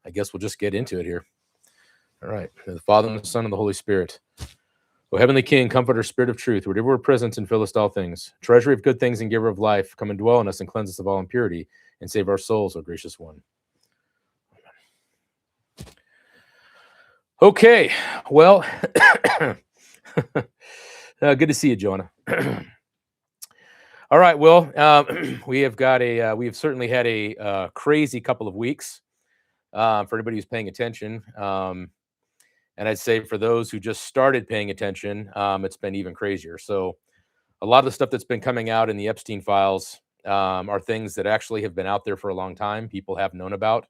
I guess we'll just get into it here. All right. The Father, and the Son, and the Holy Spirit. O Heavenly King, Comforter, Spirit of Truth, wherever we're present and fill us all things, treasury of good things and giver of life, come and dwell in us and cleanse us of all impurity, and save our souls, O gracious one. Okay, well, good to see you, Jonah. All right, well, we have certainly had a crazy couple of weeks for anybody who's paying attention. And I'd say for those who just started paying attention, it's been even crazier. So a lot of the stuff that's been coming out in the Epstein files are things that actually have been out there for a long time. People have known about.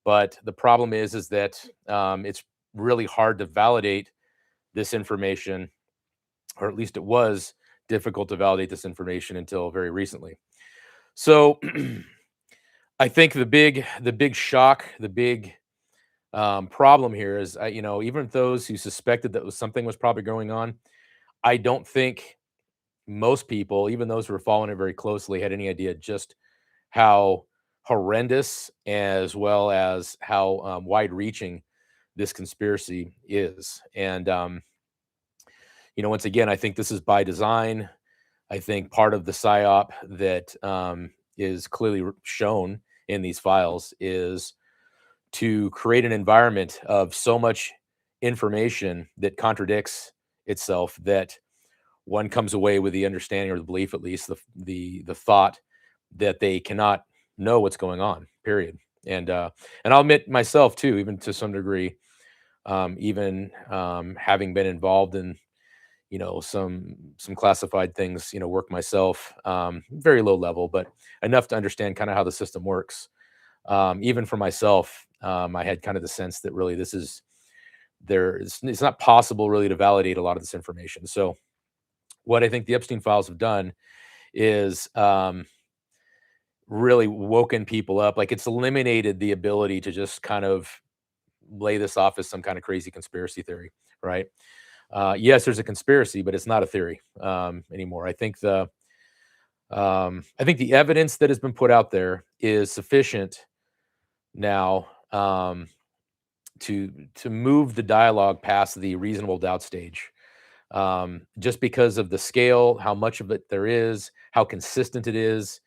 But the problem is that it's really hard to validate this information, or at least it was difficult to validate this information until very recently. So I think the big shock, the big problem here is, even those who suspected that something was probably going on, I don't think most people, even those who were following it very closely, had any idea just how horrendous as well as how wide-reaching this conspiracy is. And once again, I think this is by design. I think part of the psyop that is clearly shown in these files is to create an environment of so much information that contradicts itself that one comes away with the understanding, or the belief, at least the thought, that they cannot know what's going on, period. And I'll admit myself too, even to some degree, even having been involved in some classified things, work myself, very low level, but enough to understand kind of how the system works. Even for myself, I had kind of the sense that really it's not possible really to validate a lot of this information. So what I think the Epstein files have done is really woken people up. Like, it's eliminated the ability to just kind of lay this off as some kind of crazy conspiracy theory, right? Yes, there's a conspiracy, but it's not a theory anymore. I think the evidence that has been put out there is sufficient now to move the dialogue past the reasonable doubt stage, just because of the scale, how much of it there is, how consistent it is.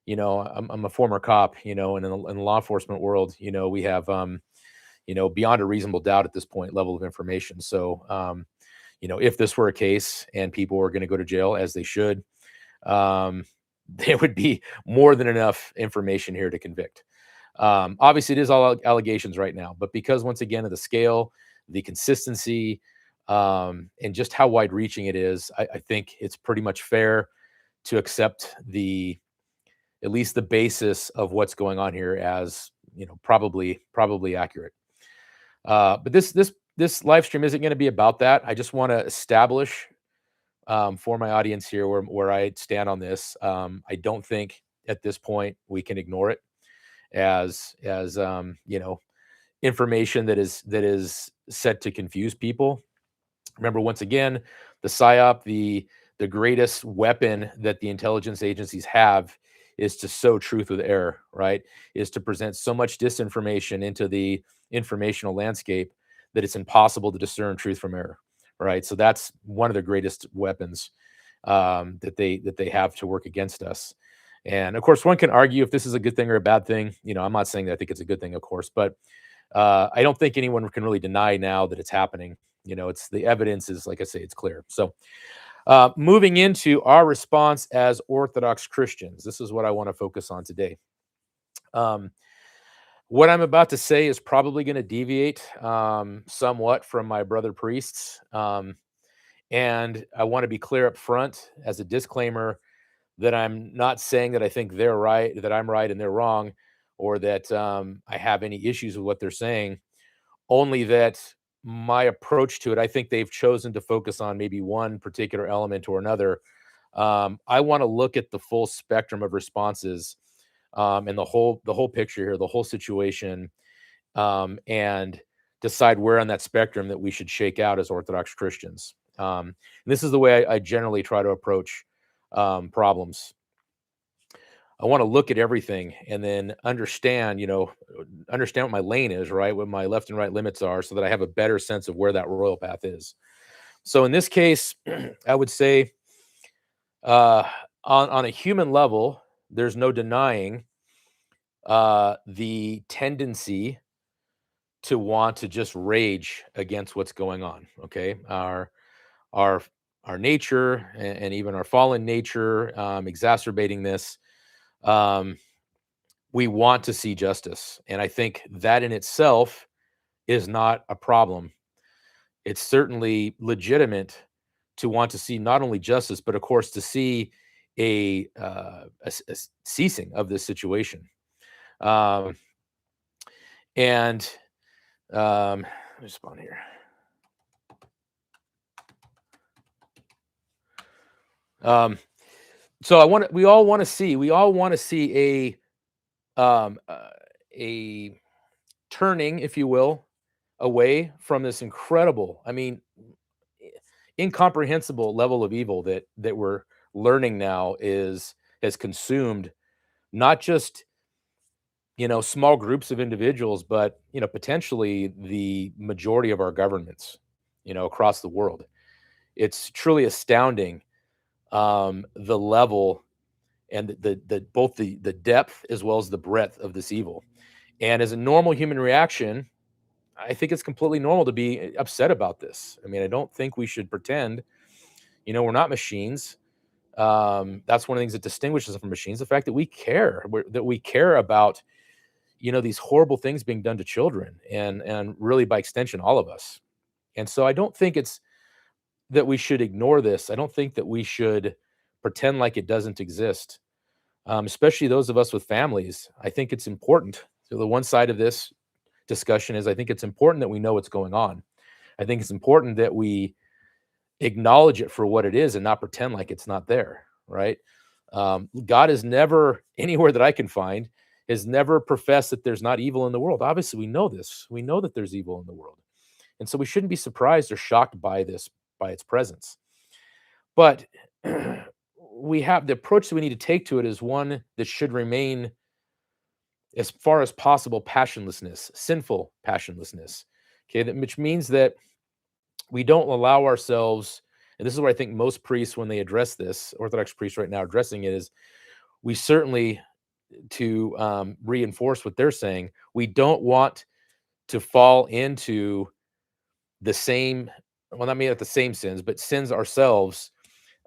I'm a former cop, and in the law enforcement world, we have beyond a reasonable doubt at this point level of information. So if this were a case and people were going to go to jail, as they should, there would be more than enough information here to convict. Obviously, it is all allegations right now, but because, once again, of the scale, the consistency, and just how wide-reaching it is, I think it's pretty much fair to accept at least the basis of what's going on here as probably accurate. But this live stream isn't going to be about that. I just want to establish for my audience here where I stand on this. I don't think at this point we can ignore it as information that is set to confuse people. Remember, once again, the psyop, the greatest weapon that the intelligence agencies have is to sow truth with error, right? Is to present so much disinformation into the informational landscape that it's impossible to discern truth from error, right? So that's one of the greatest weapons that they have to work against us. And of course, one can argue if this is a good thing or a bad thing. I'm not saying that I think it's a good thing, of course, but I don't think anyone can really deny now that it's happening. It's the evidence is, like I say, it's clear. So moving into our response as Orthodox Christians, this is what I want to focus on today. What I'm about to say is probably going to deviate somewhat from my brother priests. And I want to be clear up front as a disclaimer that I'm not saying that I think they're right, that I'm right and they're wrong, or that I have any issues with what they're saying. Only that my approach to it, I think they've chosen to focus on maybe one particular element or another. I want to look at the full spectrum of responses and the whole picture here, the whole situation, and decide where on that spectrum that we should shake out as Orthodox Christians. This is the way I generally try to approach problems. I want to look at everything and then understand, understand what my lane is, right? What my left and right limits are, so that I have a better sense of where that royal path is. So in this case, I would say, uh, on a human level, there's no denying the tendency to want to just rage against what's going on. Okay, our our nature, and even our fallen nature, exacerbating this. Um, we want to see justice, and I think that in itself is not a problem. It's certainly legitimate to want to see not only justice, but of course to see a ceasing of this situation. Um, and let me respond here. Um, so we all want to see a turning, if you will, away from this incredible, I mean, i- incomprehensible level of evil that we're learning now is has consumed not just, small groups of individuals, but potentially the majority of our governments, across the world. It's truly astounding, the level and the both the depth as well as the breadth of this evil. And as a normal human reaction, I think it's completely normal to be upset about this. I mean, I don't think we should pretend, we're not machines. That's one of the things that distinguishes us from machines: the fact that we care, that we care about, these horrible things being done to children, and really by extension, all of us. And so I don't think it's that we should ignore this. I don't think that we should pretend like it doesn't exist, especially those of us with families. I think it's important. So the one side of this discussion is, I think it's important that we know what's going on. I think it's important that we acknowledge it for what it is and not pretend like it's not there, right? God has never, anywhere that I can find, has never professed that there's not evil in the world. Obviously, we know this. We know that there's evil in the world. And so we shouldn't be surprised or shocked by this, by its presence. But we have the approach that we need to take to it is one that should remain, as far as possible, passionlessness, sinful passionlessness. Okay, which means that we don't allow ourselves, and this is where I think most priests, when they address this, Orthodox priests right now addressing it, is we certainly, to reinforce what they're saying, we don't want to fall into the same, well, not maybe not the same sins, but sins ourselves,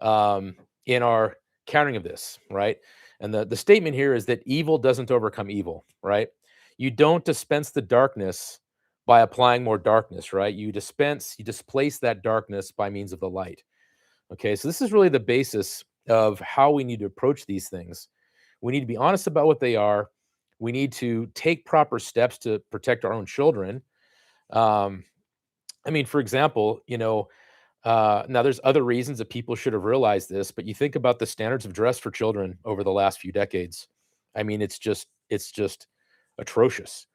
um, in our countering of this, right? And the statement here is that evil doesn't overcome evil, right? You don't dispense the darkness by applying more darkness, right? You displace that darkness by means of the light. Okay, so this is really the basis of how we need to approach these things. We need to be honest about what they are. We need to take proper steps to protect our own children. Um, I mean, for example, now there's other reasons that people should have realized this, but you think about the standards of dress for children over the last few decades. I mean, it's just atrocious.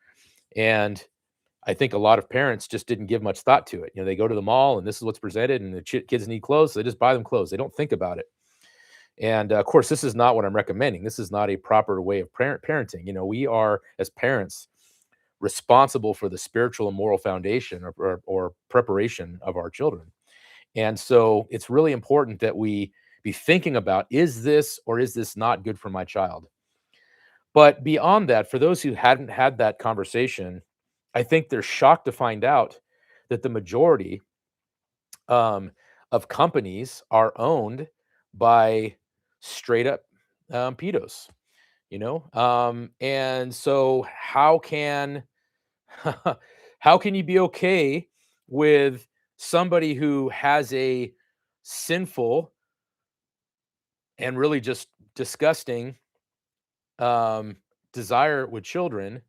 And I think a lot of parents just didn't give much thought to it. They go to the mall and this is what's presented, and the kids need clothes, so they just buy them clothes. They don't think about it. And of course, this is not what I'm recommending. This is not a proper way of parenting. We are, as parents, responsible for the spiritual and moral foundation, or preparation of our children. And so it's really important that we be thinking about, is this or is this not good for my child? But beyond that, for those who hadn't had that conversation, I think they're shocked to find out that the majority, um, of companies are owned by straight up, pedos, and so how can you be okay with somebody who has a sinful and really just disgusting, um, desire with children,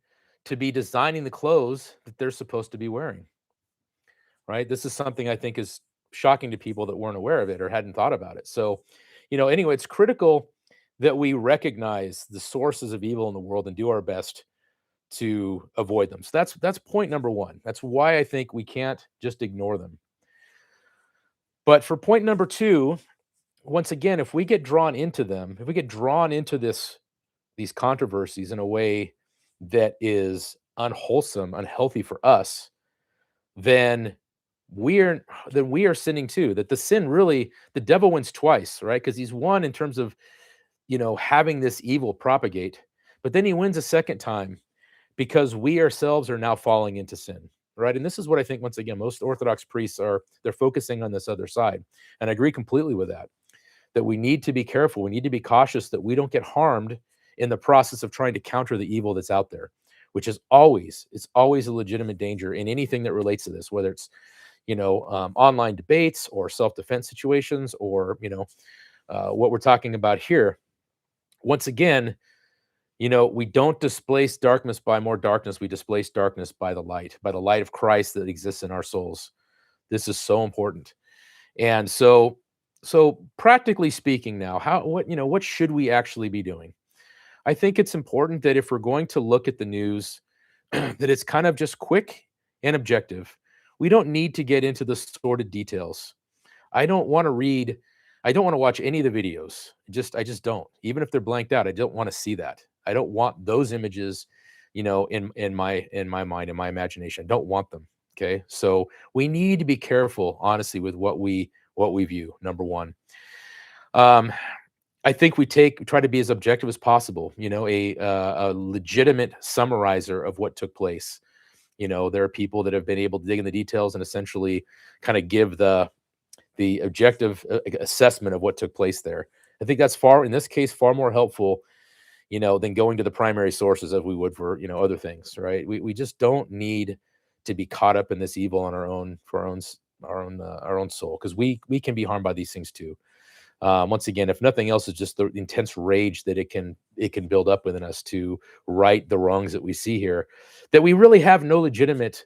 to be designing the clothes that they're supposed to be wearing, right? This is something I think is shocking to people that weren't aware of it or hadn't thought about it. So, anyway, it's critical that we recognize the sources of evil in the world and do our best to avoid them. So that's point number one. That's why I think we can't just ignore them. But for point number two, once again, if we get drawn into them, if we get drawn into this these controversies in a way that is unwholesome, unhealthy for us, then we're then we are sinning too. That the sin really, the devil wins twice, right? Because he's won in terms of, having this evil propagate, but then he wins a second time because we ourselves are now falling into sin, right? And this is what I think, once again, most Orthodox priests they're focusing on this other side. And I agree completely with that we need to be careful. We need to be cautious that we don't get harmed in the process of trying to counter the evil that's out there, which is it's always a legitimate danger in anything that relates to this, whether it's, online debates or self-defense situations, or, what we're talking about here. Once again, we don't displace darkness by more darkness. We displace darkness by the light of Christ that exists in our souls. This is so important. And so practically speaking now, what should we actually be doing? I think it's important that if we're going to look at the news, that it's kind of just quick and objective. We don't need to get into the sordid details. I don't want to read, I don't want to watch any of the videos. I just don't. Even if they're blanked out, I don't want to see that. I don't want those images, in my mind, in my imagination. I don't want them. Okay. So we need to be careful, honestly, with what we view. Number one. Um, I think we try to be as objective as possible, a legitimate summarizer of what took place. There are people that have been able to dig in the details and essentially kind of give the objective assessment of what took place there. I think that's in this case, far more helpful, than going to the primary sources as we would for, other things, right? We just don't need to be caught up in this evil on our own, for our own soul, because we can be harmed by these things too. Once again, if nothing else, is just the intense rage that it can build up within us to right the wrongs that we see here, that we really have no legitimate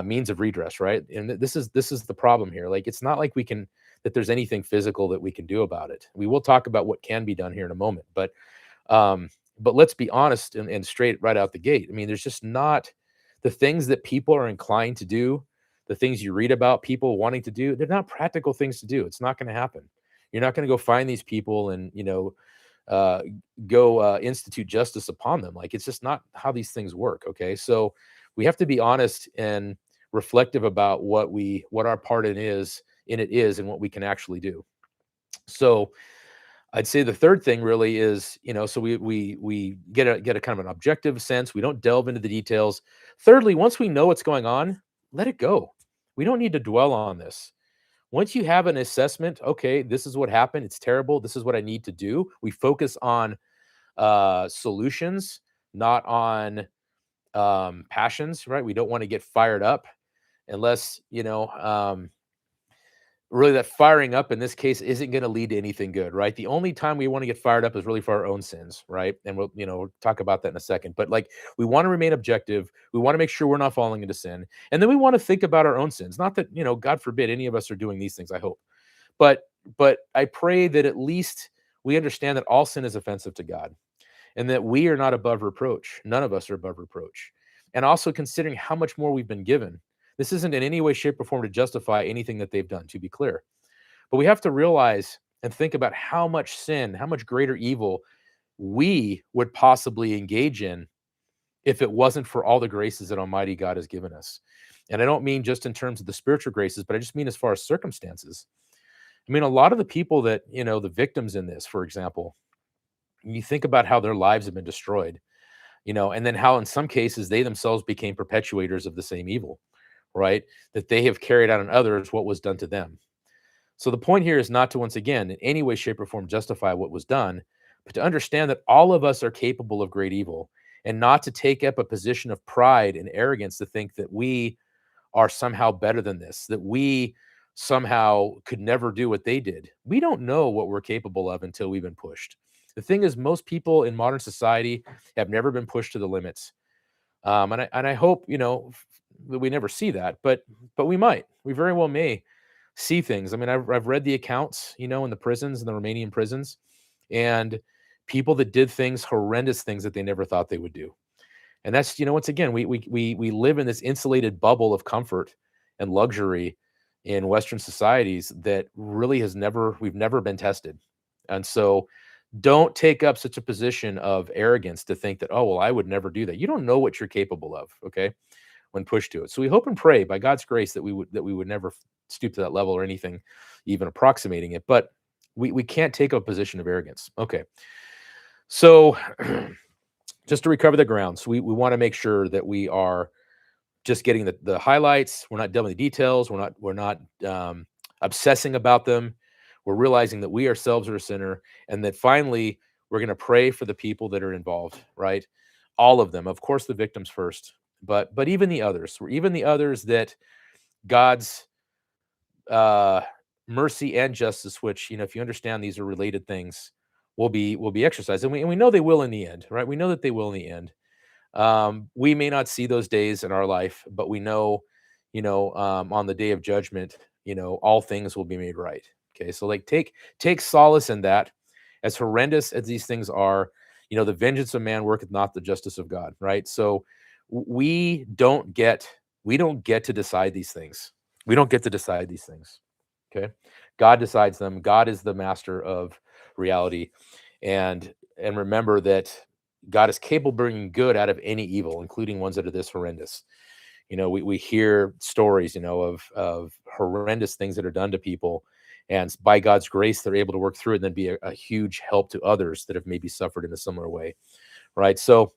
means of redress, right? And this is the problem here. Like, it's not like that there's anything physical that we can do about it. We will talk about what can be done here in a moment, but let's be honest and straight right out the gate. I mean, there's just not the things that people are inclined to do, the things you read about people wanting to do. They're not practical things to do. It's not going to happen. You're not going to go find these people and uh, go institute justice upon them. Like, it's just not how these things work. Okay, so we have to be honest and reflective about what our part in it is and what we can actually do. So I'd say the third thing really is, so we get a kind of an objective sense. We don't delve into the details. Thirdly, once we know what's going on, let it go. We don't need to dwell on this. Once you have an assessment, okay, this is what happened. It's terrible. This is what I need to do. We focus on solutions, not on passions, right? We don't want to get fired up unless, really, that firing up in this case isn't going to lead to anything good, right? The only time we want to get fired up is really for our own sins, right? And we'll talk about that in a second. But, like, we want to remain objective. We want to make sure we're not falling into sin, and then we want to think about our own sins. Not that, God forbid, any of us are doing these things. I hope, but I pray that at least we understand that all sin is offensive to God, and that we are not above reproach. None of us are above reproach. And also considering how much more we've been given. This isn't in any way, shape, or form to justify anything that they've done, to be clear. But we have to realize and think about how much sin, how much greater evil we would possibly engage in if it wasn't for all the graces that Almighty God has given us. And I don't mean just in terms of the spiritual graces, but I just mean as far as circumstances. I mean, a lot of the people that, the victims in this, for example, you think about how their lives have been destroyed, and then how in some cases they themselves became perpetuators of the same evil, right? That they have carried out on others what was done to them. So the point here is not to, once again, in any way, shape, or form justify what was done, but to understand that all of us are capable of great evil, and not to take up a position of pride and arrogance to think that we are somehow better than this, that we somehow could never do what they did. We don't know what we're capable of until we've been pushed. The thing is, most people in modern society have never been pushed to the limits. And I hope, that we never see that, but we might. We very well may see things. I mean, I've read the accounts, in the prisons, in the Romanian prisons, and people that did things, horrendous things that they never thought they would do. And that's, once again, we live in this insulated bubble of comfort and luxury in Western societies that really we've never been tested. And so Don't take up such a position of arrogance to think that, oh, well, I would never do that. You don't know what you're capable of, okay, when pushed to it. So we hope and pray by God's grace that we would never stoop to that level or anything, even approximating it. But we can't take a position of arrogance. Okay. So just to recover the ground, so we want to make sure that we are just getting the highlights. We're not delving the details. We're not obsessing about them. We're realizing that we ourselves are a sinner, and that finally we're going to pray for the people that are involved. Right, all of them. Of course, the victims first, but even the others. Even the others that God's uh, mercy and justice, which if you understand these are related things, will be exercised, and we know they will in the end. Right, we know that they will in the end. We may not see those days in our life, but we know, on the day of judgment, all things will be made right. Okay, so like take solace in that. As horrendous as these things are, the vengeance of man worketh not the justice of God. Right. So we don't get to decide these things. We don't get to decide these things. Okay, God decides them. God is the master of reality, and remember that God is capable of bringing good out of any evil, including ones that are this horrendous. We hear stories, of horrendous things that are done to people, and by God's grace, they're able to work through it and then be a huge help to others that have maybe suffered in a similar way, right? So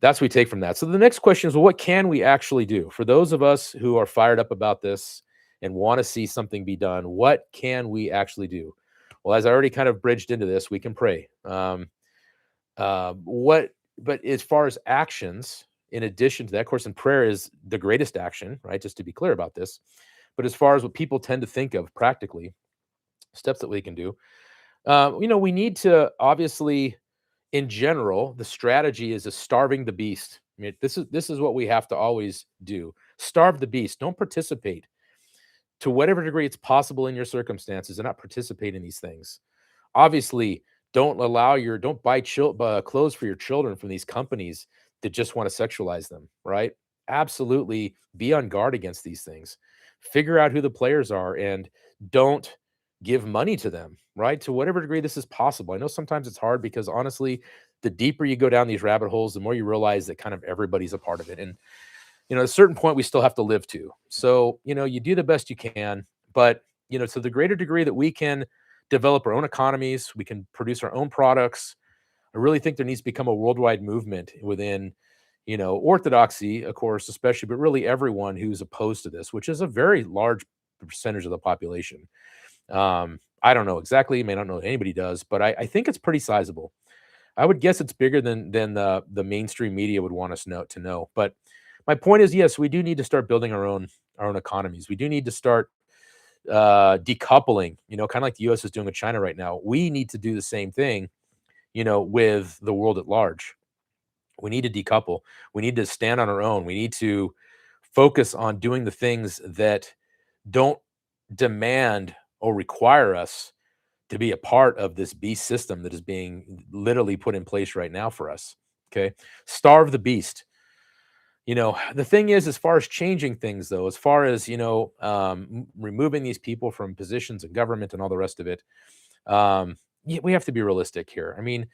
that's what we take from that. So the next question is, well, what can we actually do for those of us who are fired up about this and want to see something be done? What can we actually do? Well, as I already kind of bridged into this, we can pray. What But as far as actions, in addition to that, of course, and prayer is the greatest action, right? Just to be clear about this. But as far as what people tend to think of practically, steps that we can do, we need to obviously, in general, the strategy is starving the beast. I mean, this is what we have to always do. Starve the beast. Don't participate to whatever degree it's possible in your circumstances, and not participate in these things. Obviously, don't buy clothes for your children from these companies that just want to sexualize them, right? Absolutely be on guard against these things. Figure out who the players are and don't give money to them, right? To whatever degree this is possible. I know sometimes it's hard because honestly, the deeper you go down these rabbit holes, the more you realize that kind of everybody's a part of it. And at a certain point we still have to live to. So, you do the best you can, but to the greater degree that we can develop our own economies, we can produce our own products. I really think there needs to become a worldwide movement within, orthodoxy, of course, especially, but really everyone who's opposed to this, which is a very large percentage of the population. I don't know exactly, may not know if anybody does, but I think it's pretty sizable. I would guess it's bigger than the mainstream media would want us to know. But my point is, yes, we do need to start building our own economies. We do need to start decoupling, kind of like the US is doing with China right now. We need to do the same thing, with the world at large. We need to decouple. We need to stand on our own. We need to focus on doing the things that don't demand or require us to be a part of this beast system that is being literally put in place right now for us. Okay. Starve the beast. The thing is, as far as changing things, though, as far as, removing these people from positions in government and all the rest of it, we have to be realistic here. I mean,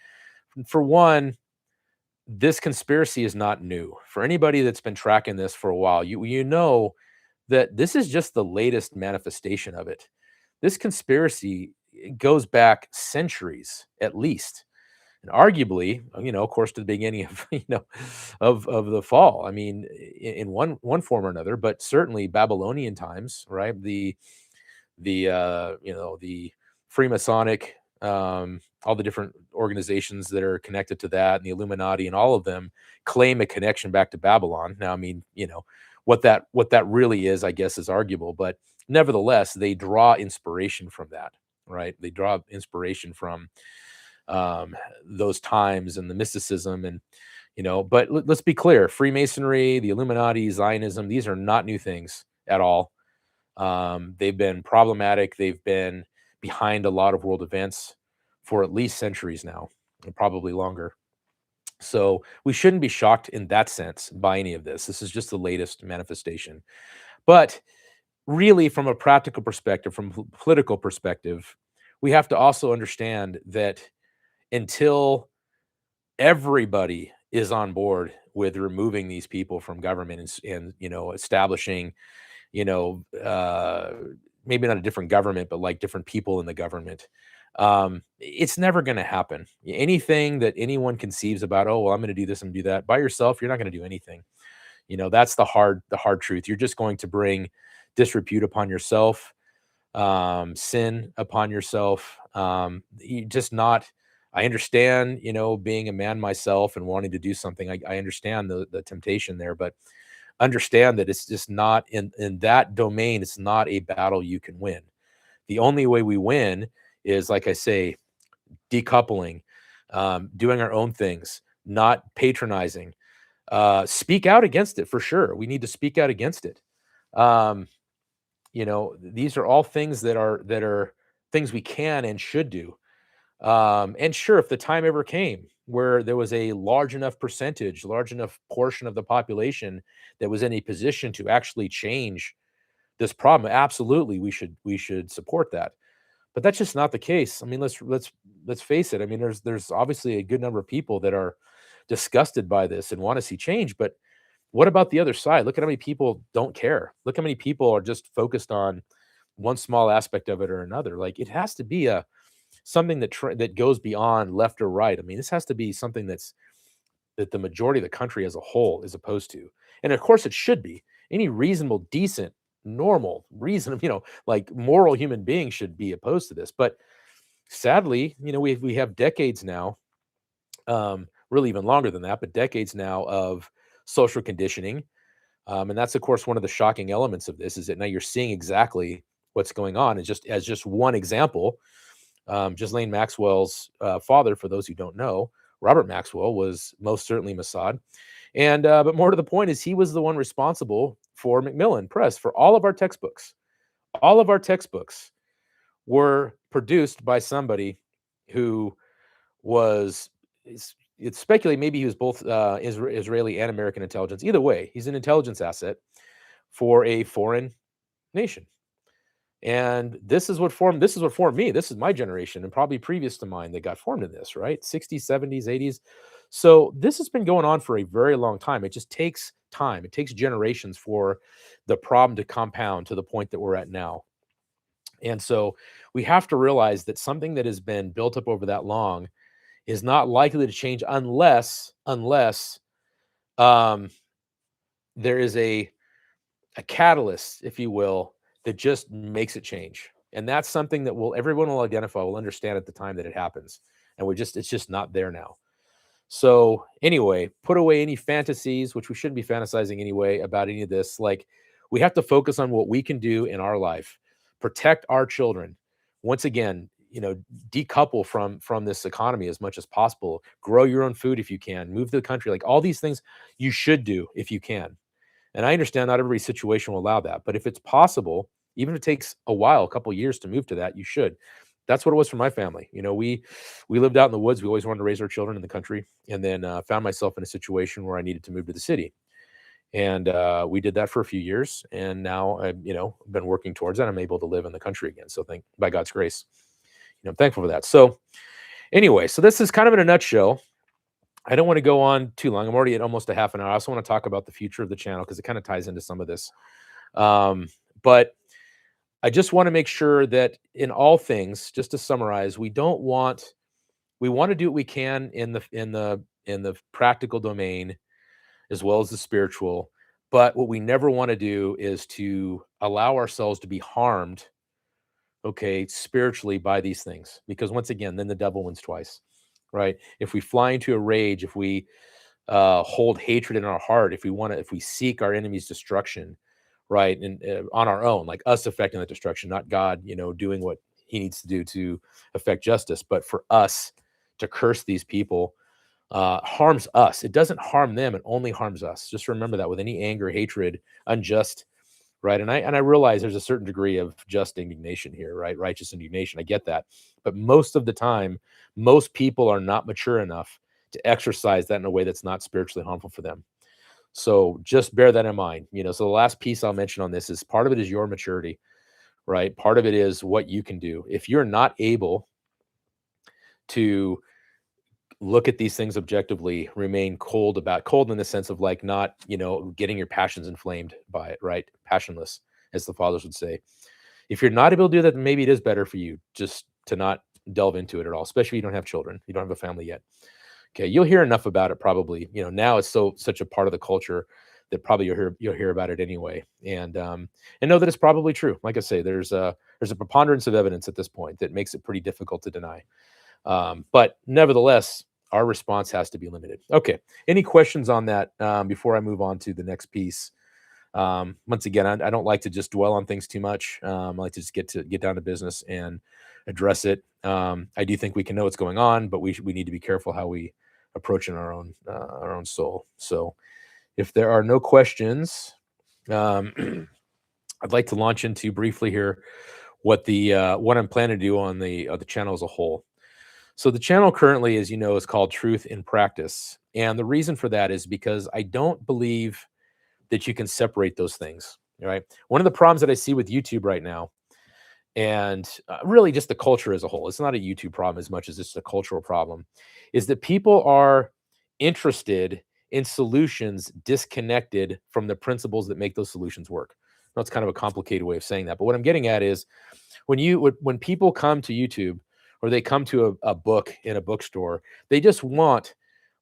for one, this conspiracy is not new. For anybody that's been tracking this for a while, you know that this is just the latest manifestation of it. This conspiracy goes back centuries at least, and arguably, of course, to the beginning of of the fall. I mean, in one form or another, but certainly Babylonian times, right? The Freemasonic, all the different organizations that are connected to that, and the Illuminati, and all of them claim a connection back to Babylon. Now, I mean, what that really is, I guess, is arguable, but nevertheless, they draw inspiration from that, right? They draw inspiration from those times and the mysticism, and but let's be clear: Freemasonry, the Illuminati, Zionism, these are not new things at all. They've been problematic. They've been behind a lot of world events for at least centuries now, and probably longer. So we shouldn't be shocked in that sense by any of this. This is just the latest manifestation. But really, from a practical perspective, from political perspective, we have to also understand that until everybody is on board with removing these people from government and establishing, you know, uh, maybe not a different government, but like different people in the government. It's never going to happen. Anything that anyone conceives about, oh, well, I'm going to do this and do that by yourself, you're not going to do anything. That's the hard truth. You're just going to bring disrepute upon yourself, sin upon yourself. You just not. I understand, being a man myself and wanting to do something. I understand the temptation there, but understand that it's just not in that domain. It's not a battle you can win. The only way we win is, like I say, decoupling, doing our own things, not patronizing. Speak out against it for sure. We need to speak out against it. Um, these are all things that are things we can and should do. And sure, if the time ever came where there was a large enough percentage, large enough portion of the population that was in a position to actually change this problem, absolutely, we should support that. But that's just not the case. I mean, let's face it. I mean, there's obviously a good number of people that are disgusted by this and want to see change, but what about the other side? Look at how many people don't care. Look how many people are just focused on one small aspect of it or another. Like, it has to be a something that goes beyond left or right. I mean, this has to be something that the majority of the country as a whole is opposed to. And of course it should be. Any reasonable, decent, normal, reason, like moral human being should be opposed to this. But sadly, we have decades now, really even longer than that, but decades now of social conditioning. And that's, of course, one of the shocking elements of this is that now you're seeing exactly what's going on. And just as just one example, Ghislaine Maxwell's father, for those who don't know, Robert Maxwell, was most certainly Mossad. And but more to the point is he was the one responsible for Macmillan Press for all of our textbooks. All of our textbooks were produced by somebody who was, it's speculated maybe he was both Israeli and American intelligence. Either way, he's an intelligence asset for a foreign nation. And this is what formed me. This is my generation and probably previous to mine that got formed in this, right? 60s, 70s, 80s. So this has been going on for a very long time. It just takes time. It takes generations for the problem to compound to the point that we're at now. And so we have to realize that something that has been built up over that long is not likely to change unless um, there is a catalyst, if you will, that just makes it change. And that's something that everyone will identify, will understand at the time that it happens. And it's just not there now. So anyway, put away any fantasies, which we shouldn't be fantasizing anyway about any of this. Like, we have to focus on what we can do in our life, protect our children. Once again, decouple from this economy as much as possible. Grow your own food if you can. Move to the country. Like, all these things you should do if you can. And I understand not everybody's situation will allow that, but if it's possible, even if it takes a while, a couple of years to move to that, you should. That's what it was for my family. We lived out in the woods. We always wanted to raise our children in the country, and then found myself in a situation where I needed to move to the city. And we did that for a few years, and now I've been working towards that. I'm able to live in the country again. So by God's grace, I'm thankful for that. So anyway, so this is kind of in a nutshell. I don't want to go on too long. I'm already at almost a half an hour. I also want to talk about the future of the channel because it kind of ties into some of this. But I just want to make sure that in all things, just to summarize, we want to do what we can in the practical domain as well as the spiritual. But what we never want to do is to allow ourselves to be harmed, okay, spiritually by these things. Because once again, then the devil wins twice, right? If we fly into a rage, if we hold hatred in our heart, if we seek our enemy's destruction, right, and on our own, like us affecting that destruction, not God, doing what he needs to do to affect justice, but for us to curse these people, harms us. It doesn't harm them; it only harms us. Just remember that with any anger, hatred, unjust, right? And I realize there's a certain degree of just indignation here, right? Righteous indignation. I get that, but most of the time, most people are not mature enough to exercise that in a way that's not spiritually harmful for them. So just bear that in mind. So the last piece I'll mention on this is part of it is your maturity, right? Part of it is what you can do. If you're not able to look at these things objectively, remain cold in the sense of like not, getting your passions inflamed by it, right? Passionless, as the fathers would say. If you're not able to do that, then maybe it is better for you just to not delve into it at all, especially if you don't have children, you don't have a family yet. Okay, you'll hear enough about it probably. Now it's such a part of the culture that probably you'll hear about it anyway, and know that it's probably true. Like I say, there's a preponderance of evidence at this point that makes it pretty difficult to deny. But nevertheless, our response has to be limited. Okay, any questions on that before I move on to the next piece? Once again, I don't like to just dwell on things too much. I like to just get down to business and address it. I do think we can know what's going on, but we need to be careful how we approach in our own soul. So, if there are no questions, um, I'd like to launch into briefly here what I'm planning to do on the channel as a whole. So the channel currently, as you know, is called Truth in Practice, and the reason for that is because I don't believe that you can separate those things. Right? One of the problems that I see with YouTube right now, and really just the culture as a whole, it's not a YouTube problem as much as it's a cultural problem, is that people are interested in solutions disconnected from the principles that make those solutions work. Now, it's kind of a complicated way of saying that, but what I'm getting at is when people come to YouTube or they come to a book in a bookstore, they just want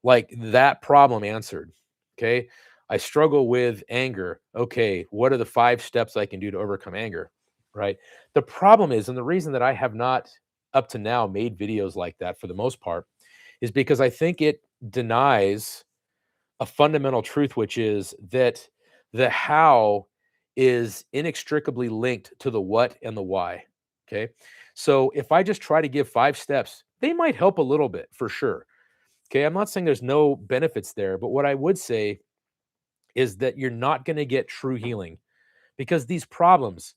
like that problem answered. Okay. I struggle with anger. Okay. What are the 5 steps I can do to overcome anger? Right. The problem is, and the reason that I have not up to now made videos like that for the most part is because I think it denies a fundamental truth, which is that the how is inextricably linked to the what and the why. Okay. So if I just try to give 5 steps, they might help a little bit for sure. Okay. I'm not saying there's no benefits there, but what I would say is that you're not going to get true healing because these problems,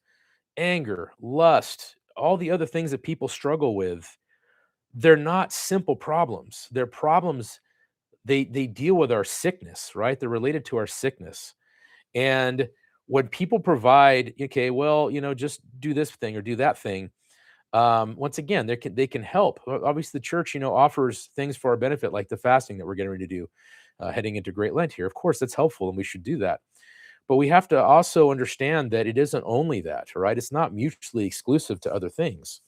anger, lust, all the other things that people struggle with, they're not simple problems. They're problems, they deal with our sickness, right? They're related to our sickness. And when people provide, okay, well, just do this thing or do that thing, once again, they can help. Obviously, the church, offers things for our benefit, like the fasting that we're getting ready to do, heading into Great Lent here. Of course, that's helpful, and we should do that. But we have to also understand that it isn't only that, right? It's not mutually exclusive to other things.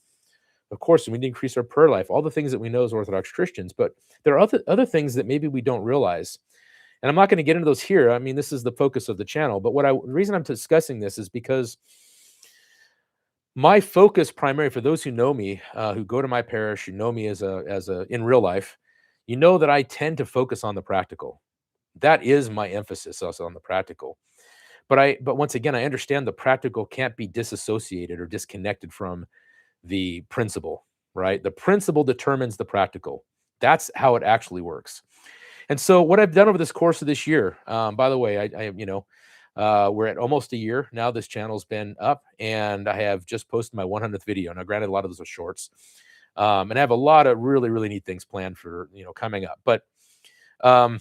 Of course, we need to increase our prayer life, all the things that we know as Orthodox Christians, but there are other things that maybe we don't realize. And I'm not going to get into those here. I mean, this is the focus of the channel. But the reason I'm discussing this is because my focus primarily, for those who know me, who go to my parish, who know me as a in real life, you know that I tend to focus on the practical. That is my emphasis, also on the practical. But once again, I understand the practical can't be disassociated or disconnected from the principle, right? The principle determines the practical. That's how it actually works. And so what I've done over this course of this year, by the way, we're at almost a year now. This channel's been up, and I have just posted my 100th video. Now, granted, a lot of those are shorts, and I have a lot of really, really neat things planned for coming up. But um,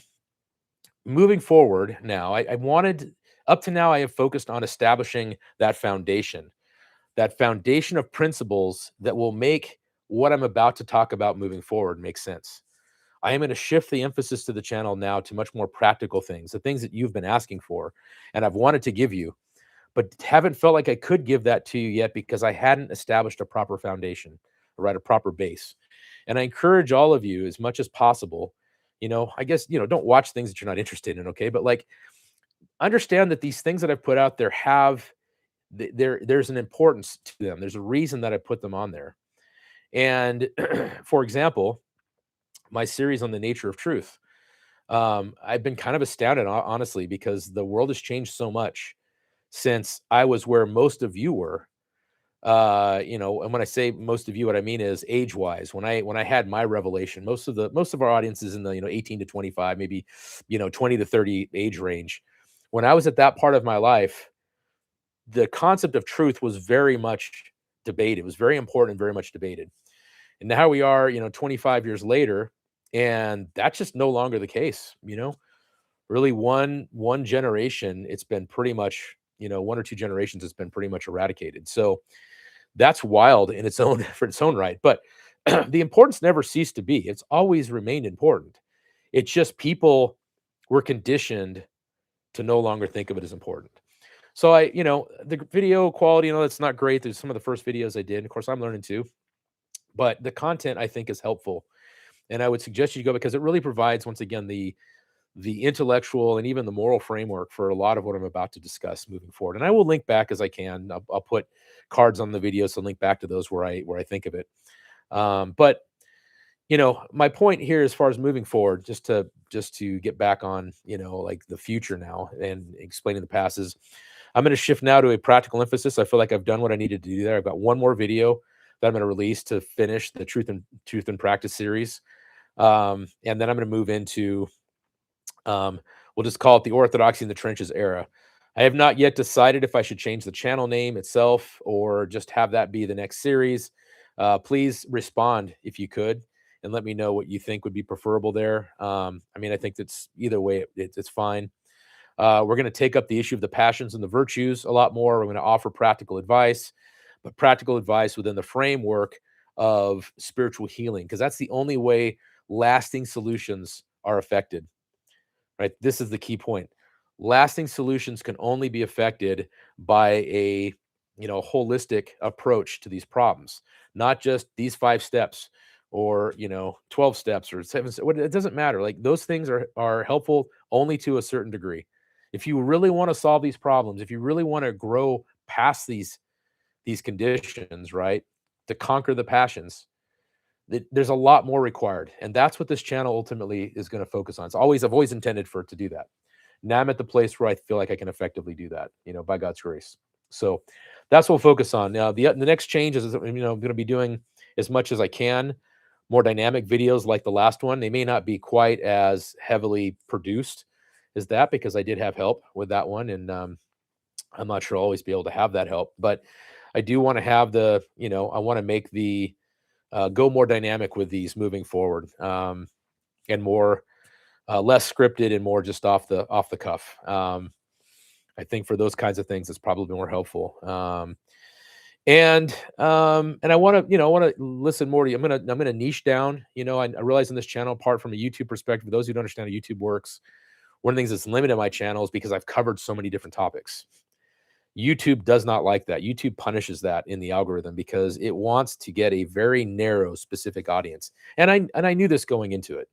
moving forward, now, I wanted up to now, I have focused on establishing that foundation of principles that will make what I'm about to talk about moving forward make sense. I am going to shift the emphasis to the channel now to much more practical things, the things that you've been asking for and I've wanted to give you, but haven't felt like I could give that to you yet because I hadn't established a proper foundation, right? A proper base. And I encourage all of you as much as possible, I guess, don't watch things that you're not interested in. Okay. But like, understand that these things that I've put out there there's an importance to them. There's a reason that I put them on there. And for example, my series on the nature of truth, I've been kind of astounded, honestly, because the world has changed so much since I was where most of you were. And when I say most of you, what I mean is age-wise. When I had my revelation, most of our audience is in the 18 to 25, maybe 20 to 30 age range. When I was at that part of my life, the concept of truth was very much debated. It was very important and very much debated. And now we are, 25 years later, and that's just no longer the case. Really one generation, it's been pretty much, 1 or 2 generations, it's been pretty much eradicated. So that's wild in its own for its own right. But the importance never ceased to be. It's always remained important. It's just people were conditioned to no longer think of it as important. So the video quality, that's not great. There's some of the first videos I did. Of course, I'm learning too, but the content I think is helpful. And I would suggest you go because it really provides, once again, the intellectual and even the moral framework for a lot of what I'm about to discuss moving forward. And I will link back as I can. I'll put cards on the video, so link back to those where I think of it. But my point here, as far as moving forward, just to get back on, like the future now and explaining the past, is I'm going to shift now to a practical emphasis. I feel like I've done what I needed to do there. I've got one more video that I'm going to release to finish the Truth and Practice series, and then I'm going to move into we'll just call it the Orthodoxy in the Trenches era. I have not yet decided if I should change the channel name itself or just have that be the next series. Please respond if you could and let me know what you think would be preferable there. I think that's either way, it's fine. We're going to take up the issue of the passions and the virtues a lot more. We're going to offer practical advice, but practical advice within the framework of spiritual healing, because that's the only way lasting solutions are affected. Right? This is the key point. Lasting solutions can only be affected by a holistic approach to these problems, not just these 5 steps or 12 steps or 7 steps. It doesn't matter. Like, those things are helpful only to a certain degree. If you really want to solve these problems, if you really want to grow past these conditions, right, to conquer the passions, there's a lot more required, and that's what this channel ultimately is going to focus on. I've always intended for it to do that. Now I'm at the place where I feel like I can effectively do that, by God's grace. So that's what we'll focus on. Now, the next change is, I'm going to be doing as much as I can, more dynamic videos like the last one. They may not be quite as heavily produced as that, because I did have help with that one, and I'm not sure I'll always be able to have that help, but I do want to have I want to make the go more dynamic with these moving forward, and more less scripted and more just off the cuff. I think for those kinds of things, it's probably more helpful. And I want to listen more to you. I'm gonna niche down. I realize in this channel, apart from a YouTube perspective, for those who don't understand how YouTube works, one of the things that's limited my channel is because I've covered so many different topics. YouTube does not like that. YouTube punishes that in the algorithm because it wants to get a very narrow, specific audience. And I knew this going into it.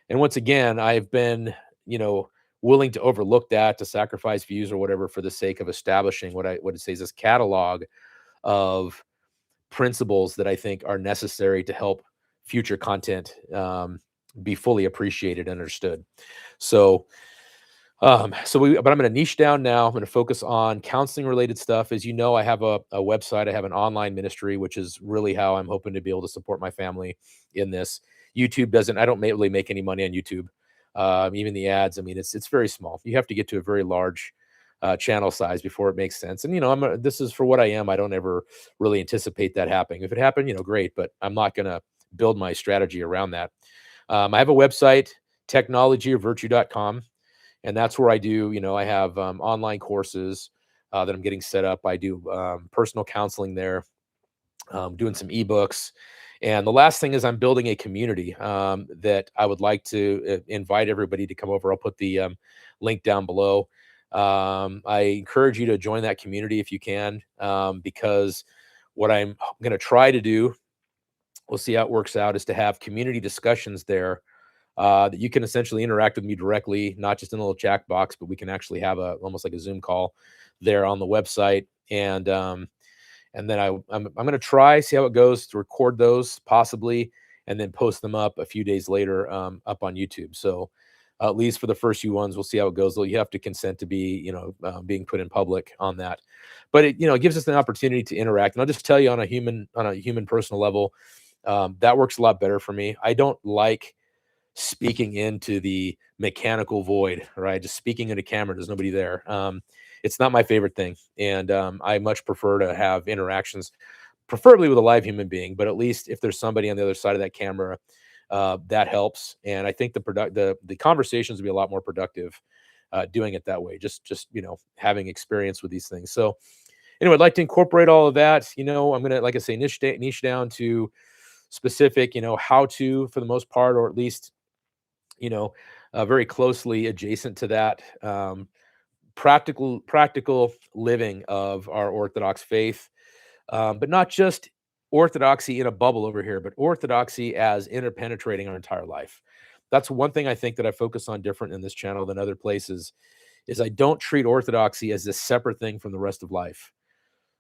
And once again, I've been, willing to overlook that, to sacrifice views or whatever for the sake of establishing what it says this catalog of principles that I think are necessary to help future content be fully appreciated and understood. So but I'm going to niche down now. I'm going to focus on counseling related stuff. As you know, I have a website. I have an online ministry, which is really how I'm hoping to be able to support my family in this. I don't really make any money on YouTube. Even the ads, it's very small. You have to get to a very large channel size before it makes sense. And, this is for what I am. I don't ever really anticipate that happening. If it happened, great, but I'm not going to build my strategy around that. I have a website, technologyofvirtue.com. And that's where I do, I have online courses that I'm getting set up. I do personal counseling there, doing some ebooks. And the last thing is I'm building a community that I would like to invite everybody to come over. I'll put the link down below. I encourage you to join that community if you can, because what I'm going to try to do, we'll see how it works out, is to have community discussions there that you can essentially interact with me directly, not just in a little chat box, but we can actually have almost like a Zoom call there on the website. And then I'm going to see how it goes to record those possibly, and then post them up a few days later up on YouTube. So at least for the first few ones, we'll see how it goes. You have to consent to be, being put in public on that. But it gives us an opportunity to interact. And I'll just tell you on a human personal level, that works a lot better for me. I don't like speaking into the mechanical void, right? Just speaking into camera, there's nobody there. It's not my favorite thing. And I much prefer to have interactions, preferably with a live human being, but at least if there's somebody on the other side of that camera, that helps. And I think the conversations will be a lot more productive doing it that way, just having experience with these things. So anyway, I'd like to incorporate all of that. I'm going to, like I say, niche down to specific, how to, for the most part, or at least, very closely adjacent to that. Practical living of our Orthodox faith, but not just orthodoxy in a bubble over here, but orthodoxy as interpenetrating our entire life. That's one thing I think that I focus on different in this channel than other places, is I don't treat orthodoxy as a separate thing from the rest of life.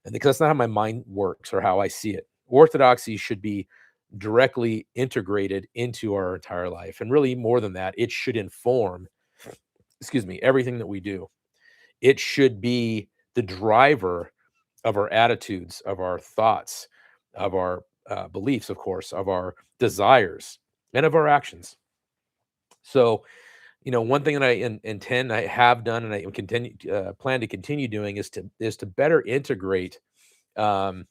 And because that's not how my mind works or how I see it. Orthodoxy should be directly integrated into our entire life. And really more than that, it should inform, everything that we do. It should be the driver of our attitudes, of our thoughts, of our beliefs, of course, of our desires, and of our actions. So, one thing that I have done, and I plan to continue doing is to better integrate, um,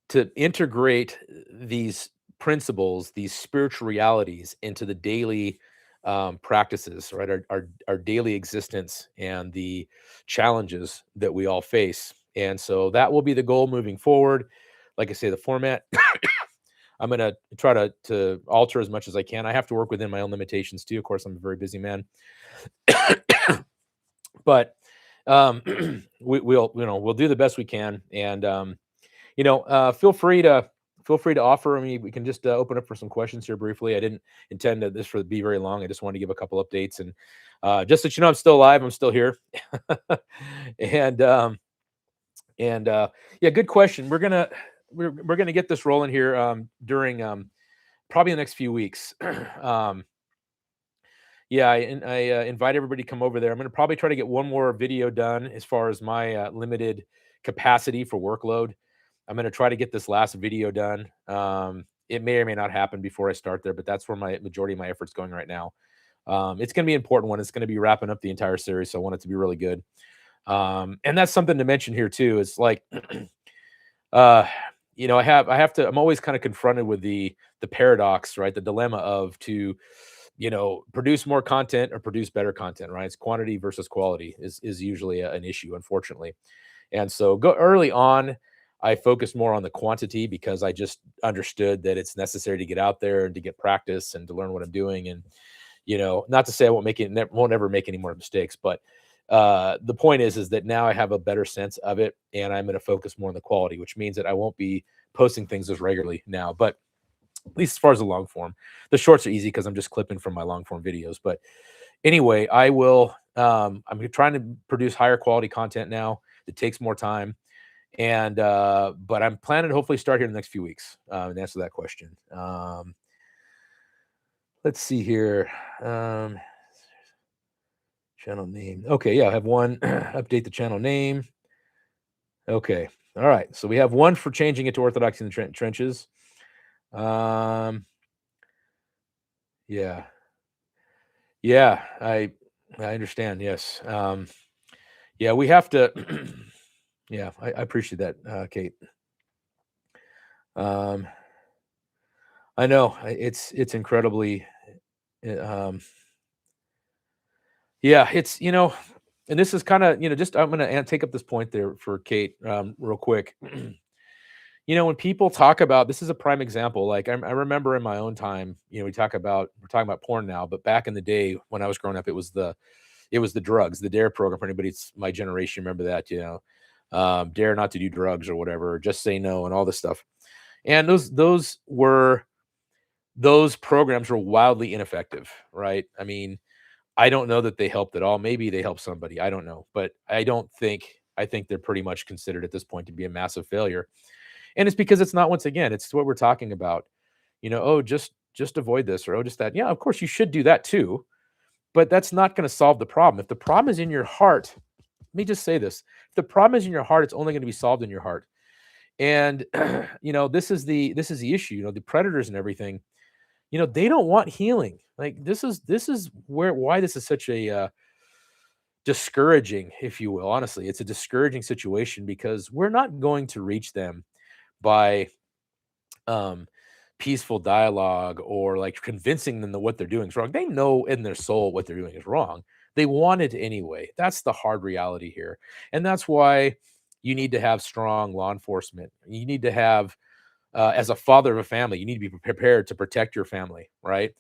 these principles, these spiritual realities into the daily practices, right? Our daily existence and the challenges that we all face. And so that will be the goal moving forward. Like I say, the format I'm gonna try to alter as much as I can. I have to work within my own limitations too. Of course, I'm a very busy man, but um, we'll do the best we can. And feel free to offer. I mean, we can just open up for some questions here briefly. I didn't intend this to be very long. I just wanted to give a couple updates, and just that I'm still alive. I'm still here, and yeah, good question. We're gonna get this rolling here during probably the next few weeks. um, yeah, I invite everybody to come over there. I'm gonna probably try to get one more video done as far as my limited capacity for workload. I'm gonna try to get this last video done. It may or may not happen before I start there, but that's where my majority of my efforts going right now. It's gonna be an important one. It's gonna be wrapping up the entire series, so I want it to be really good. And that's something to mention here too. It's like, uh, I'm always kind of confronted with the paradox, right? The dilemma of to produce more content or produce better content, right? It's quantity versus quality is usually an issue, unfortunately. And so go early on, I focused more on the quantity because I just understood that it's necessary to get out there and to get practice and to learn what I'm doing. And not to say I won't ever make any more mistakes, but the point is that now I have a better sense of it, and I'm going to focus more on the quality, which means that I won't be posting things as regularly now. But at least as far as the long form, the shorts are easy because I'm just clipping from my long form videos. But anyway, I will. I'm trying to produce higher quality content now. It takes more time, and but I'm planning to hopefully start here in the next few weeks and answer that question. Let's see here. Channel name. Okay, yeah, I have one. Update the channel name. Okay, all right. So we have one for changing it to Orthodox in the trenches. Yeah, yeah, I understand. Yes. Yeah, we have to. Yeah, I appreciate that, Kate. Um, I know it's incredibly. Um, yeah, it's and this is kind of just I'm gonna take up this point there for Kate real quick. When people talk about this is a prime example. Like I remember in my own time, we're talking about porn now, but back in the day when I was growing up, it was the drugs, the Dare program. For anybody it's my generation, remember that, dare not to do drugs or whatever, just say no and all this stuff. And those programs were wildly ineffective, right? I mean, I don't know that they helped at all. Maybe they helped somebody. I don't know, but I think they're pretty much considered at this point to be a massive failure. And it's because it's not, once again, it's what we're talking about. Oh, just avoid this, or oh, just that. Yeah, of course you should do that too, but that's not going to solve the problem. If the problem is in your heart, let me just say this. If the problem is in your heart, it's only going to be solved in your heart. And this is the issue. The predators and everything, they don't want healing. Like this is why this is such a discouraging, if you will. Honestly, it's a discouraging situation because we're not going to reach them by um peaceful dialogue or like convincing them that what they're doing is wrong. They know in their soul what they're doing is wrong. They want it anyway. That's the hard reality here. And that's why you need to have strong law enforcement. You need to have As a father of a family, you need to be prepared to protect your family, right?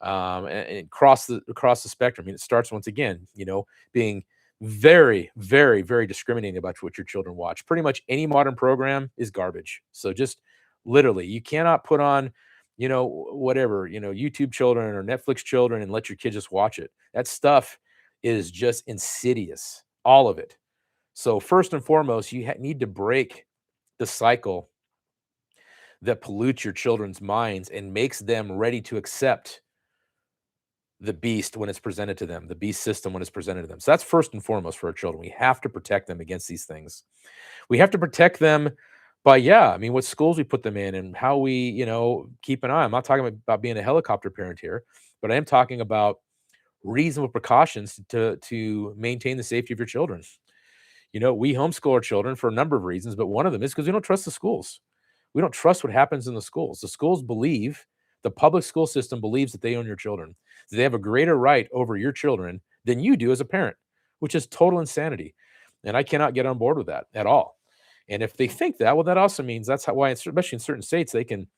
And across the spectrum. I mean, it starts once again, being very, very, very discriminating about what your children watch. Pretty much any modern program is garbage. So just literally, you cannot put on, whatever, YouTube children or Netflix children and let your kids just watch it. That stuff is just insidious, all of it. So first and foremost, you need to break the cycle that pollutes your children's minds and makes them ready to accept the beast when it's presented to them, the beast system when it's presented to them. So that's first and foremost for our children. We have to protect them against these things. We have to protect them by, yeah, I mean, what schools we put them in and how we, keep an eye. I'm not talking about being a helicopter parent here, but I am talking about reasonable precautions to maintain the safety of your children. We homeschool our children for a number of reasons, but one of them is because we don't trust the schools. We don't trust what happens in the schools. The public school system believes that they own your children. That they have a greater right over your children than you do as a parent, which is total insanity. And I cannot get on board with that at all. And if they think that, well, that also means why, especially in certain states, they can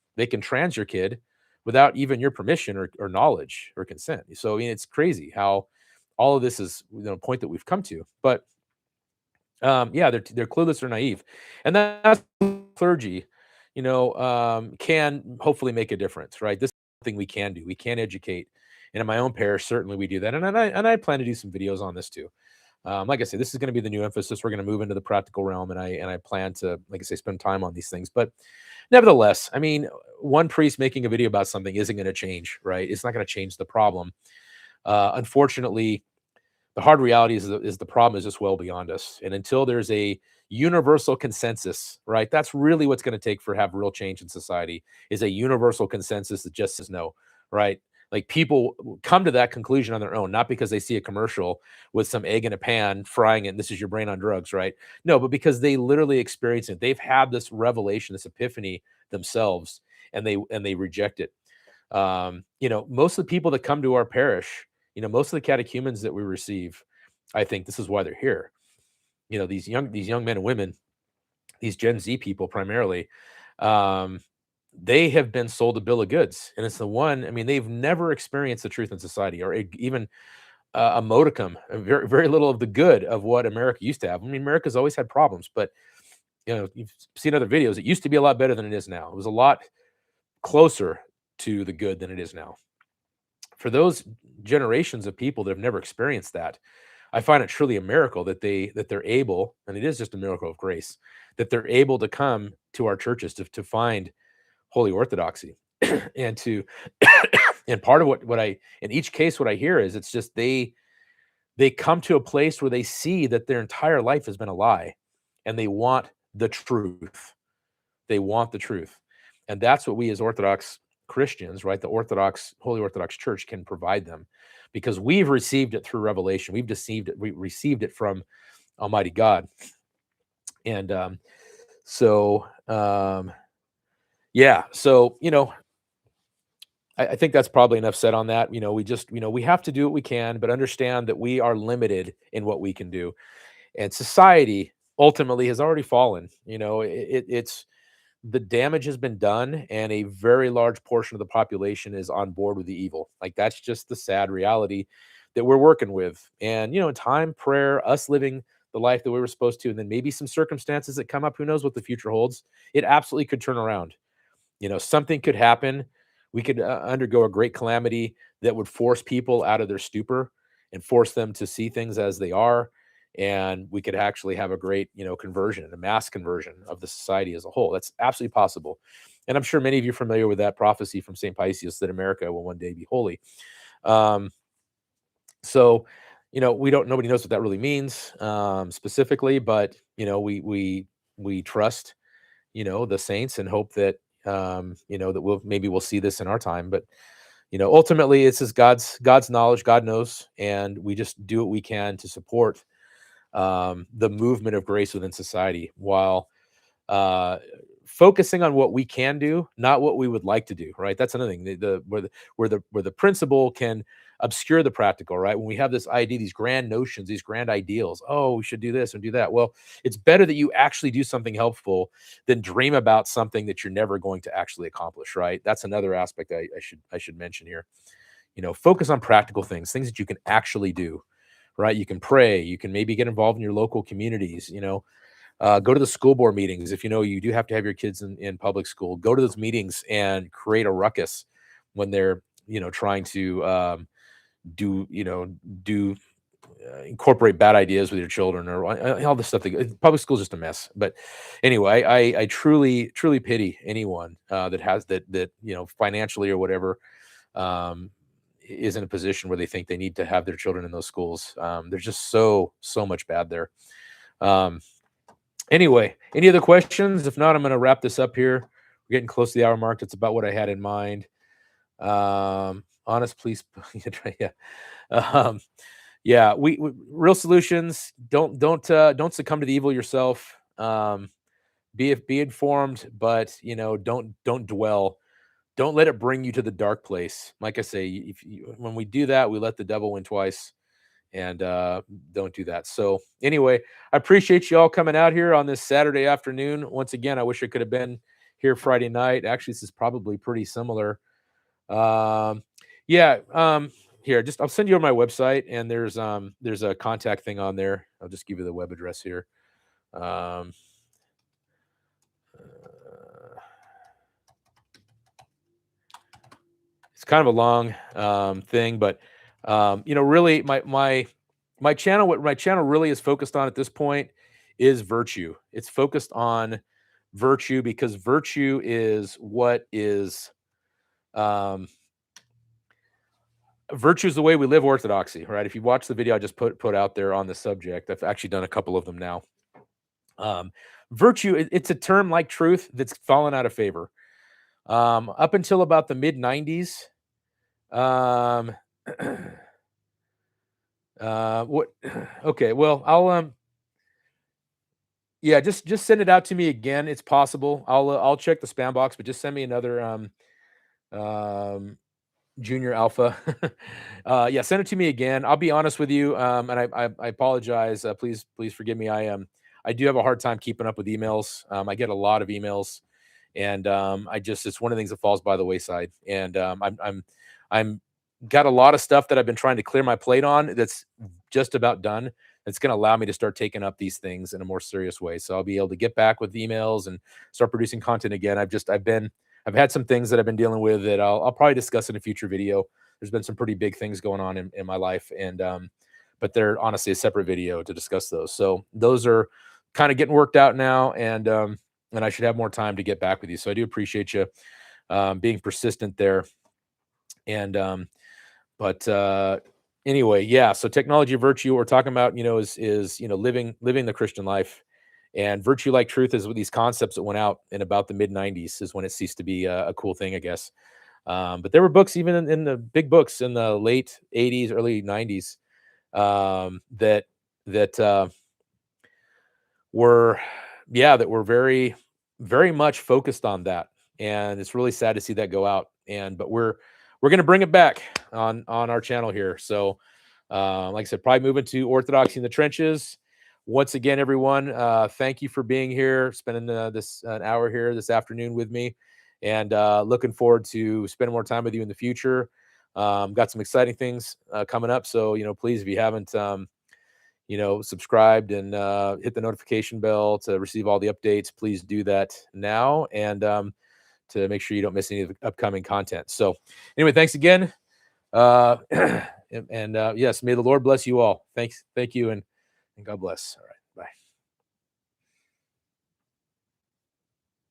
trans your kid without even your permission or knowledge or consent. So I mean, it's crazy how all of this is a point that we've come to. But yeah, they're clueless or naive, and that's clergy, can hopefully make a difference, right? This is something we can do. We can educate, and in my own parish, certainly we do that, and I plan to do some videos on this too. Like I said, this is going to be the new emphasis. We're going to move into the practical realm, and I plan to, like I say, spend time on these things. But nevertheless, I mean, one priest making a video about something isn't going to change, right? It's not going to change the problem. Unfortunately, the hard reality is the problem is just well beyond us. And until there's a universal consensus, right? That's really what's going to take for have real change in society is a universal consensus that just says no, right? Like people come to that conclusion on their own, not because they see a commercial with some egg in a pan frying it, and this is your brain on drugs, right? No, but because they literally experience it. They've had this revelation, this epiphany themselves, and they reject it. Most of the people that come to our parish, most of the catechumens that we receive, I think this is why they're here. These young men and women, these Gen Z people primarily, um, they have been sold a bill of goods, and it's the one. I mean, they've never experienced the truth in society, or even a modicum, very very little of the good of what America used to have. I mean, America's always had problems, but you've seen other videos. It used to be a lot better than it is now. It was a lot closer to the good than it is now. For those generations of people that have never experienced that, I find it truly a miracle that they're able, and it is just a miracle of grace, that they're able to come to our churches to find holy orthodoxy. and to and part of what I in each case what I hear is it's just they come to a place where they see that their entire life has been a lie and they want the truth. They want the truth. And that's what we as Orthodox Christians, right? The Holy Orthodox Church can provide them because we've received it through revelation. We received it from Almighty God. And yeah, so, I think that's probably enough said on that. We have to do what we can, but understand that we are limited in what we can do. And society ultimately has already fallen. It's the damage has been done, and a very large portion of the population is on board with the evil. Like that's just the sad reality that we're working with. And in time, prayer, us living the life that we were supposed to, and then maybe some circumstances that come up. Who knows what the future holds? It absolutely could turn around. Something could happen. We could undergo a great calamity that would force people out of their stupor and force them to see things as they are. And we could actually have a great, conversion, a mass conversion of the society as a whole. That's absolutely possible. And I'm sure many of you are familiar with that prophecy from St. Paisius that America will one day be holy. Um, so, nobody knows what that really means specifically, but, we trust, the saints and hope that, that we'll see this in our time. But, ultimately it's just God's knowledge. God knows. And we just do what we can to support the movement of grace within society while focusing on what we can do, not what we would like to do. Right. That's another thing. Where the principle can obscure the practical, right? When we have this idea, these grand notions, these grand ideals, oh, we should do this and do that. Well, it's better that you actually do something helpful than dream about something that you're never going to actually accomplish, right? That's another aspect I should mention here. Focus on practical things that you can actually do, right? You can pray, you can maybe get involved in your local communities, go to the school board meetings. If you do have to have your kids in public school, go to those meetings and create a ruckus when they're, trying to do, do incorporate bad ideas with your children or all this stuff. Public school is just a mess. But anyway, I truly, truly pity anyone that has that, financially or whatever, um, is in a position where they think they need to have their children in those schools. There's just so much bad there. Anyway, any other questions? If not, I'm going to wrap this up here. We're getting close to the hour mark. That's about what I had in mind. Honest, please. Yeah. Yeah. We real solutions. Don't succumb to the evil yourself. Be informed, but don't dwell. Don't let it bring you to the dark place. Like I say, when we do that, we let the devil win twice. And don't do that. So anyway, I appreciate you all coming out here on this Saturday afternoon. Once again, I wish I could have been here Friday night. Actually, this is probably pretty similar. Yeah. Here, I'll send you on my website, and there's a contact thing on there. I'll just give you the web address here. It's kind of a long thing, but really my channel, what my channel really is focused on at this point is virtue. It's focused on virtue because virtue is what is virtue is the way we live orthodoxy, right? If you watch the video I just put out there on the subject, I've actually done a couple of them now. Virtue, it's a term like truth that's fallen out of favor. Up until about the mid 90s, what okay, well, I'll yeah, just send it out to me again. It's possible. I'll check the spam box, but just send me another junior alpha. Yeah, send it to me again. I'll be honest with you, and I apologize. Please forgive me. I do have a hard time keeping up with emails. I get a lot of emails, and it's one of the things that falls by the wayside. And I'm got a lot of stuff that I've been trying to clear my plate on. That's just about done. It's going to allow me to start taking up these things in a more serious way. So I'll be able to get back with emails and start producing content again. I've had some things that I've been dealing with that I'll probably discuss in a future video. There's been some pretty big things going on in my life, and but they're honestly a separate video to discuss those. So those are kind of getting worked out now, and I should have more time to get back with you. So I do appreciate you being persistent there. And but anyway, yeah. So technology of virtue we're talking about, is living the Christian life. And virtue like truth is with these concepts that went out in about the mid 90s is when it ceased to be a cool thing, I guess. But there were books even in the big books in the late 80s, early 90s that were very, very much focused on that. And it's really sad to see that go out. But we're going to bring it back on our channel here. So like I said, probably moving to Orthodoxy in the Trenches. Once again, everyone, thank you for being here, spending an hour here this afternoon with me, and looking forward to spending more time with you in the future. Got some exciting things coming up, so please, if you haven't subscribed and hit the notification bell to receive all the updates, please do that now, and to make sure you don't miss any of the upcoming content. So anyway, thanks again, and yes, may the Lord bless you all. Thank you, and God bless. All right. Bye.